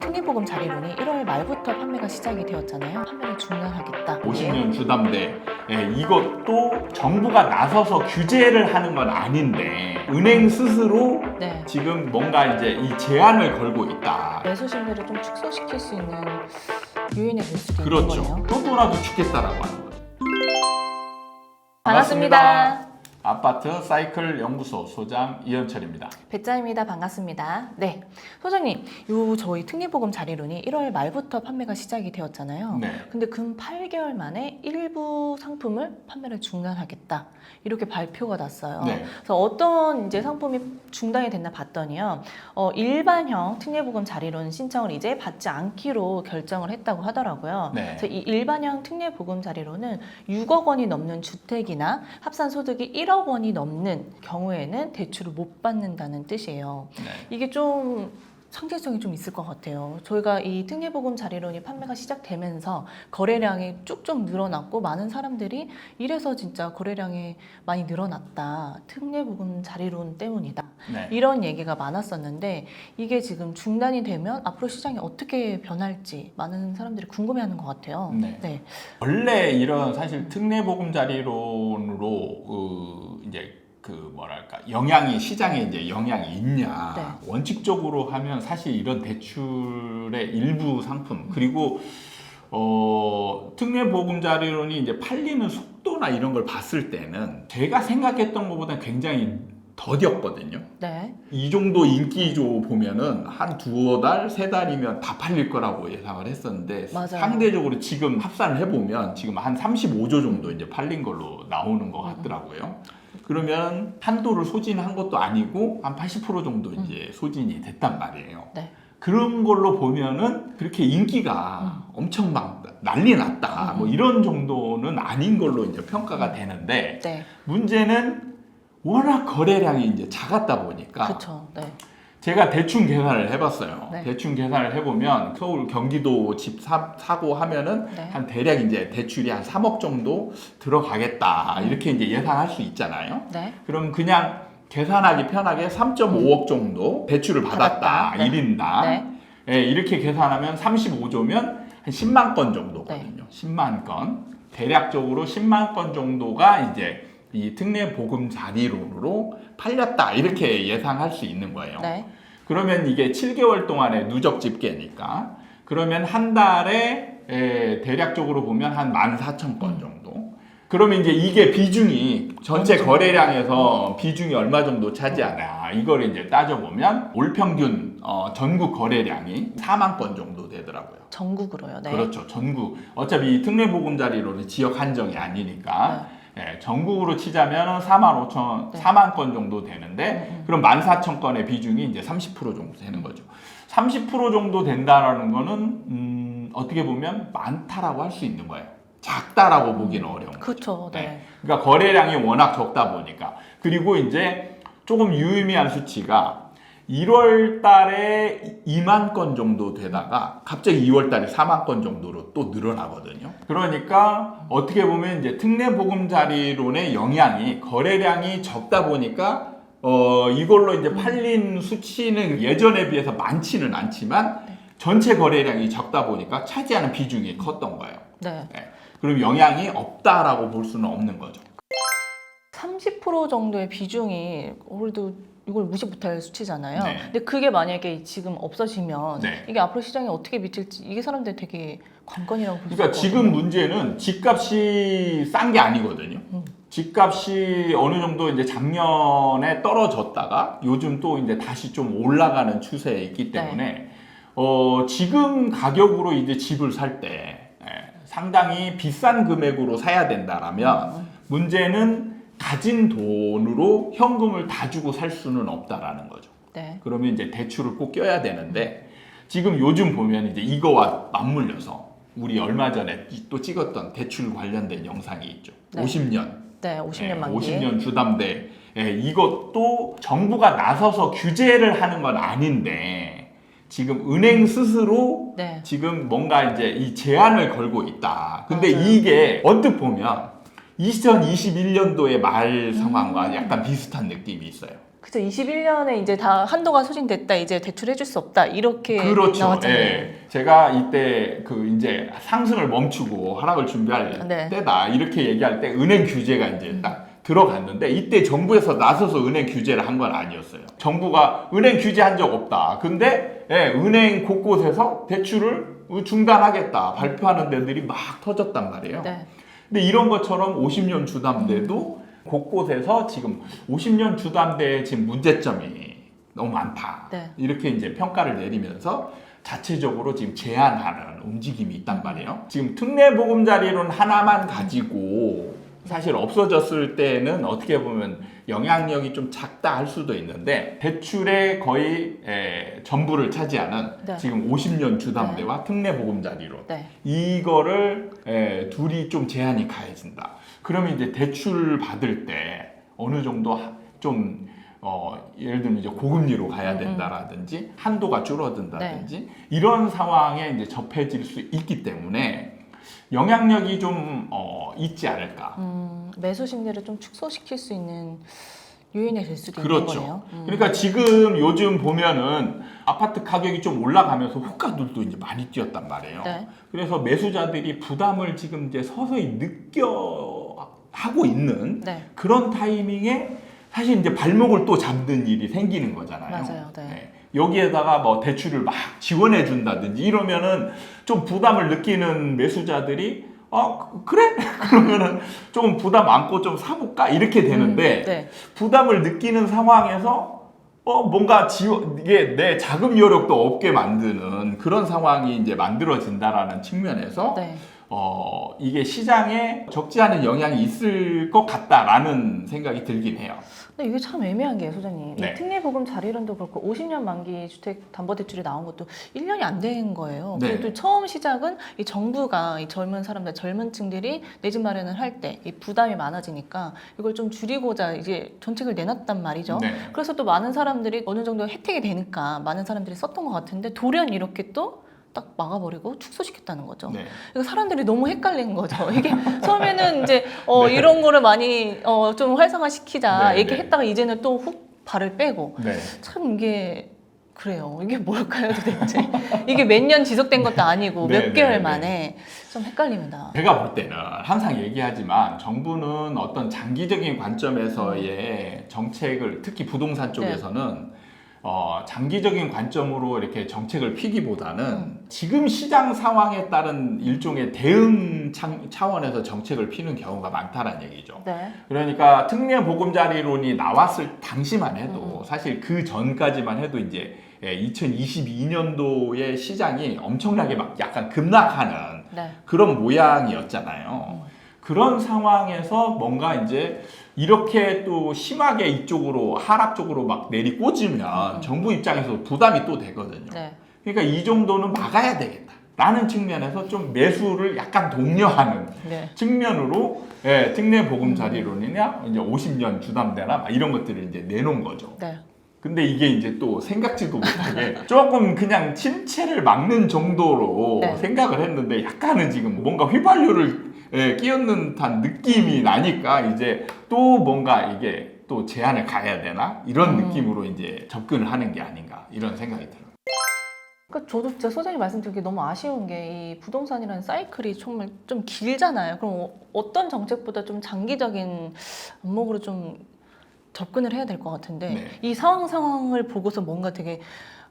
특례보금 자리론이 1월 말부터 판매가 시작이 되었잖아요. 판매를 중단하겠다. 50년 주담대. 이것도 정부가 나서서 규제를 하는 건 아닌데 은행 스스로 네. 지금 뭔가 이제 이 제한을 걸고 있다. 매수 심리를 좀 축소시킬 수 있는 요인이 될 수도 있는 그렇죠. 거네요. 또라도 죽겠다라고 하는 거죠. 반갑습니다. 아파트 사이클 연구소 소장 이현철입니다. 배짜입니다. 반갑습니다. 네, 소장님, 저희 특례보금 자리론이 1월 말부터 판매가 시작이 되었잖아요. 네. 근데 근 8개월 만에 일부 상품을 판매를 중단하겠다 이렇게 발표가 났어요. 네. 그래서 어떤 이제 상품이 중단이 됐나 봤더니요, 일반형 특례보금 자리론 신청을 이제 받지 않기로 결정을 했다고 하더라고요. 네. 그래서 이 일반형 특례보금 자리론은 6억 원이 넘는 주택이나 합산 소득이 1억 원이 넘는 경우에는 대출을 못 받는다는 뜻이에요. 네. 이게 좀 상대성이 좀 있을 것 같아요. 저희가 이 특례보금 자리론이 판매가 시작되면서 거래량이 쭉쭉 늘어났고 많은 사람들이 이래서 진짜 거래량이 많이 늘어났다. 특례보금 자리론 때문이다. 네. 이런 얘기가 많았었는데 이게 지금 중단이 되면 앞으로 시장이 어떻게 변할지 많은 사람들이 궁금해하는 것 같아요. 네. 원래 이런 사실 특례보금자리론으로 이제 뭐랄까 영향이 시장에 이제 영향이 있냐 네. 원칙적으로 하면 사실 이런 대출의 일부 상품 그리고 특례보금자리론이 이제 팔리는 속도나 이런 걸 봤을 때는 제가 생각했던 것보다 굉장히 더뎠거든요. 네. 이 정도 인기조 보면은 한 두어 달, 세 달이면 다 팔릴 거라고 예상을 했었는데 맞아요. 상대적으로 지금 합산을 해보면 지금 한 35조 정도 이제 팔린 걸로 나오는 것 같더라고요. 그러면 한도를 소진한 것도 아니고 한 80% 정도 이제 소진이 됐단 말이에요. 네. 그런 걸로 보면은 그렇게 인기가 엄청 막 난리 났다. 뭐 이런 정도는 아닌 걸로 이제 평가가 되는데 네. 문제는 워낙 거래량이 이제 작았다 보니까 그렇죠. 네. 제가 대충 계산을 해봤어요. 네. 대충 계산을 해보면 서울 경기도 집 사고 하면은 네. 한 대략 이제 대출이 한 3억 정도 들어가겠다 이렇게 이제 예상할 수 있잖아요. 네. 그럼 그냥 계산하기 편하게 3.5억 정도 대출을 받았다. 네. 1인당. 네. 예, 이렇게 계산하면 35조면 한 10만 건 정도거든요. 10만 건. 대략적으로 10만 건 정도가 이제 이 특례보금자리론으로 팔렸다. 이렇게 예상할 수 있는 거예요. 네. 그러면 이게 7개월 동안의 누적 집계니까 그러면 한 달에 대략적으로 보면 한 14,000건 정도. 그러면 이제 이게 비중이 전체 거래량에서 비중이 얼마 정도 차지하나 이걸 이제 따져보면 올 평균 전국 거래량이 4만 건 정도 되더라고요. 전국으로요. 네. 그렇죠. 전국. 어차피 이 특례보금자리론은 지역 한정이 아니니까 전국으로 치자면 4만 5천, 4만 건 정도 되는데 그럼 14,000건의 비중이 이제 30% 정도 되는 거죠. 30% 정도 된다라는 거는 어떻게 보면 많다라고 할 수 있는 거예요. 작다라고 보기는 어려운 거죠. 그렇죠. 네. 그러니까 거래량이 워낙 적다 보니까. 그리고 이제 조금 유의미한 수치가 1월 달에 2만 건 정도 되다가 갑자기 2월 달에 4만 건 정도로 또 늘어나거든요. 그러니까 어떻게 보면 이제 특례보금자리론의 영향이 거래량이 적다 보니까 이걸로 이제 팔린 수치는 예전에 비해서 많지는 않지만 전체 거래량이 적다 보니까 차지하는 비중이 컸던 거예요. 네. 그럼 영향이 없다라고 볼 수는 없는 거죠. 30% 정도의 비중이 그래도 이걸 무시 못할 수치잖아요. 네. 근데 그게 만약에 지금 없어지면 네. 이게 앞으로 시장에 어떻게 미칠지 이게 사람들 되게 관건이라고 볼 수 그러니까 있거든요. 지금 문제는 집값이 싼 게 아니거든요. 집값이 어느 정도 이제 작년에 떨어졌다가 요즘 또 이제 다시 좀 올라가는 추세에 있기 때문에 지금 가격으로 이제 집을 살 때 상당히 비싼 금액으로 사야 된다라면 문제는 가진 돈으로 현금을 다 주고 살 수는 없다라는 거죠. 네. 그러면 이제 대출을 꼭 껴야 되는데 지금 요즘 보면 이제 이거와 맞물려서 우리 얼마 전에 또 찍었던 대출 관련된 영상이 있죠. 네. 50년. 네, 50년 만기. 50년 주담대. 이것도 정부가 나서서 규제를 하는 건 아닌데 지금 은행 스스로 네. 지금 뭔가 이제 이 제한을 걸고 있다. 근데 맞아요. 이게 언뜻 보면 2021년도의 말 상황과 약간 비슷한 느낌이 있어요. 그죠. 21년에 이제 다 한도가 소진됐다. 이제 대출해줄 수 없다. 이렇게 그렇죠. 나왔잖아요. 예. 제가 이때 그 이제 상승을 멈추고 하락을 준비할 네. 때다 이렇게 얘기할 때 은행 규제가 이제 딱 들어갔는데 이때 정부에서 나서서 은행 규제를 한 건 아니었어요. 정부가 은행 규제한 적 없다. 근데 은행 곳곳에서 대출을 중단하겠다 발표하는 데들이 막 터졌단 말이에요. 네. 근데 이런 것처럼 50년 주담대도 곳곳에서 지금 50년 주담대의 지금 문제점이 너무 많다. 네. 이렇게 이제 평가를 내리면서 자체적으로 지금 제한하는 움직임이 있단 말이에요. 지금 특례 보금자리론 하나만 가지고 사실 없어졌을 때는 어떻게 보면 영향력이 좀 작다 할 수도 있는데 대출의 거의 전부를 차지하는 네. 지금 50년 주담대와 특례 보금자리론 네. 이거를 둘이 좀 제한이 가해진다. 그러면 이제 대출 받을 때 어느 정도 좀 예를 들면 이제 고금리로 가야 된다라든지 한도가 줄어든다든지 이런 상황에 이제 접해질 수 있기 때문에 영향력이 좀 있지 않을까. 매수 심리를 좀 축소시킬 수 있는 요인이 될 수도 있는 그렇죠. 거네요. 그러니까 지금 요즘 보면은 아파트 가격이 좀 올라가면서 호가들도 이제 많이 뛰었단 말이에요. 네. 그래서 매수자들이 부담을 지금 이제 서서히 하고 있는 네. 그런 타이밍에 사실 이제 발목을 또 잡는 일이 생기는 거잖아요. 맞아요. 네. 여기에다가 뭐 대출을 막 지원해 준다든지 이러면은 좀 부담을 느끼는 매수자들이 그래? 그러면은 조금 부담 안고 좀 사볼까? 이렇게 되는데 네. 부담을 느끼는 상황에서 뭔가 이게 내 자금 여력도 없게 만드는 그런 상황이 이제 만들어진다라는 측면에서 네. 이게 시장에 적지 않은 영향이 있을 것 같다라는 생각이 들긴 해요. 근데 이게 참 애매한 게 소장님. 네. 이 특례보금 자리론도 그렇고 50년 만기 주택 담보대출이 나온 것도 1년이 안 된 거예요. 네. 그리고 또 처음 시작은 이 정부가 이 젊은 사람들, 젊은 층들이 내 집 마련을 할 때 이 부담이 많아지니까 이걸 좀 줄이고자 이제 정책을 내놨단 말이죠. 네. 그래서 또 많은 사람들이 어느 정도 혜택이 되니까 많은 사람들이 썼던 것 같은데 돌연 이렇게 또 딱 막아버리고 축소시켰다는 거죠. 네. 그러니까 사람들이 너무 헷갈리는 거죠. 이게 처음에는 이제 네. 이런 거를 많이 좀 활성화시키자 네, 얘기했다가 이제는 또 훅 발을 빼고 네. 참 이게 그래요. 이게 뭘까요 도대체? 이게 몇 년 지속된 것도 아니고 네, 몇 개월 네, 만에 좀 헷갈립니다. 제가 볼 때는 항상 얘기하지만 정부는 어떤 장기적인 관점에서의 정책을 특히 부동산 쪽에서는 장기적인 관점으로 이렇게 정책을 피기보다는 지금 시장 상황에 따른 일종의 대응 차원에서 정책을 피는 경우가 많다는 얘기죠. 네. 그러니까 특례 보금자리론이 나왔을 당시만 해도 사실 그 전까지만 해도 이제 2022년도의 시장이 엄청나게 막 약간 급락하는 네. 그런 모양이었잖아요. 그런 상황에서 뭔가 이제 이렇게 또 심하게 이쪽으로 하락 쪽으로 막 내리꽂으면 정부 입장에서 부담이 또 되거든요. 네. 그러니까 이 정도는 막아야 되겠다. 라는 측면에서 좀 매수를 약간 독려하는 네. 측면으로 특례 보금자리론이나 이제 50년 주담대나 막 이런 것들을 이제 내놓은 거죠. 네. 근데 이게 이제 또 생각지도 못하게 조금 그냥 침체를 막는 정도로 네. 생각을 했는데 약간은 지금 뭔가 휘발유를 끼얹는 듯한 느낌이 나니까 이제 또 뭔가 이게 또 제한을 가야 되나 이런 느낌으로 이제 접근을 하는 게 아닌가 이런 생각이 들어요. 그러니까 저도 진짜 소장님 말씀드리기 너무 아쉬운 게 이 부동산이라는 사이클이 정말 좀 길잖아요. 그럼 어떤 정책보다 좀 장기적인 안목으로 좀 접근을 해야 될 것 같은데 네. 이 상황을 보고서 뭔가 되게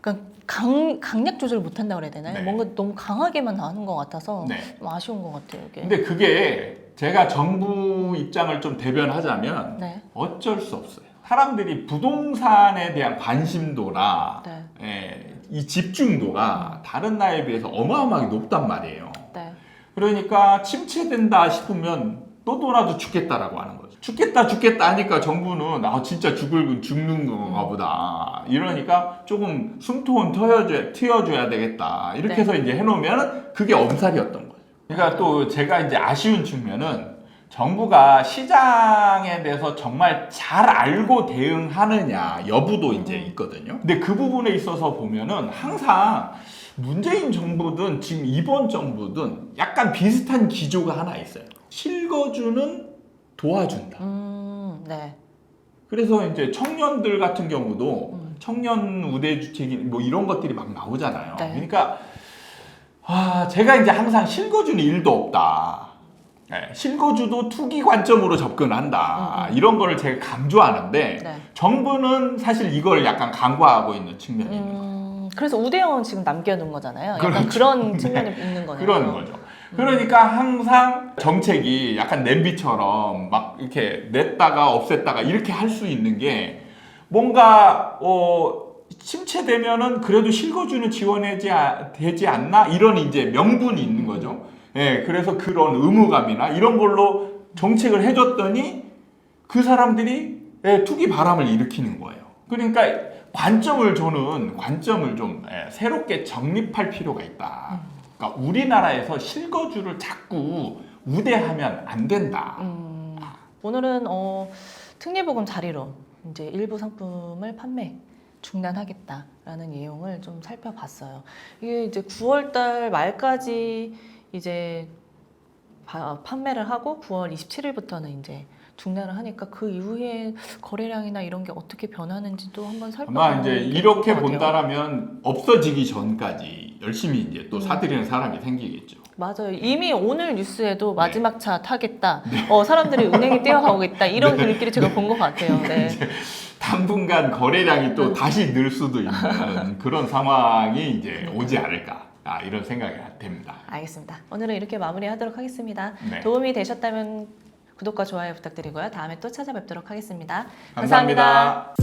그러니까 강약 조절을 못한다 그래야 되나요? 네. 뭔가 너무 강하게만 하는 것 같아서 네. 좀 아쉬운 것 같아요. 이게. 근데 그게 제가 정부 입장을 좀 대변하자면 네. 어쩔 수 없어요. 사람들이 부동산에 대한 관심도나 네. 이 집중도가 다른 나라에 비해서 어마어마하게 높단 말이에요. 네. 그러니까 침체된다 싶으면 너도나도 죽겠다라고 하는 거죠. 죽겠다 하니까 정부는 진짜 죽는 건가 보다. 이러니까 조금 숨통은 트여줘야 되겠다. 이렇게 네. 해서 이제 해놓으면 그게 엄살이었던 거죠. 그러니까 또 제가 이제 아쉬운 측면은 정부가 시장에 대해서 정말 잘 알고 대응하느냐 여부도 이제 있거든요. 근데 그 부분에 있어서 보면은 항상 문재인 정부든 지금 이번 정부든 약간 비슷한 기조가 하나 있어요. 실거주는 도와준다. 네. 그래서 이제 청년들 같은 경우도 청년 우대주택이 뭐 이런 것들이 막 나오잖아요. 네. 그러니까 제가 이제 항상 실거주는 일도 없다. 네, 실거주도 투기 관점으로 접근한다. 이런 거를 제가 강조하는데 네. 정부는 사실 이걸 약간 간과하고 있는 측면이 있는 거예요. 그래서 우대형은 지금 남겨둔 거잖아요. 약간 그렇죠. 그런 측면이 있는 거네요. 그런 거죠. 그러니까 항상 정책이 약간 냄비처럼 막 이렇게 냈다가 없앴다가 이렇게 할 수 있는 게 뭔가 침체되면은 그래도 실거주는 되지 않나 이런 이제 명분이 있는 거죠. 예, 그래서 그런 의무감이나 이런 걸로 정책을 해줬더니 그 사람들이 투기 바람을 일으키는 거예요. 그러니까 관점을 좀 새롭게 정립할 필요가 있다. 그러니까 우리나라에서 실거주를 자꾸 우대하면 안 된다. 오늘은 특례보금 자리로 이제 일부 상품을 판매 중단하겠다라는 내용을 좀 살펴봤어요. 이게 이제 9월달 말까지 이제 판매를 하고 9월 27일부터는 이제 중단을 하니까 그 이후에 거래량이나 이런 게 어떻게 변하는지도 한번 살펴보면 아마 이제 이렇게 본다라면 없어지기 전까지 열심히 이제 또 사들이는 사람이 생기겠죠. 맞아요. 이미 오늘 뉴스에도 마지막 차 타겠다. 사람들이 은행에 뛰어가겠다. 이런 글귀를 제가 본 것 같아요. 네. 당분간 거래량이 또 다시 늘 수도 있는 그런 상황이 이제 오지 않을까. 이런 생각이 됩니다. 알겠습니다. 오늘은 이렇게 마무리하도록 하겠습니다. 네. 도움이 되셨다면 구독과 좋아요 부탁드리고요. 다음에 또 찾아뵙도록 하겠습니다 감사합니다.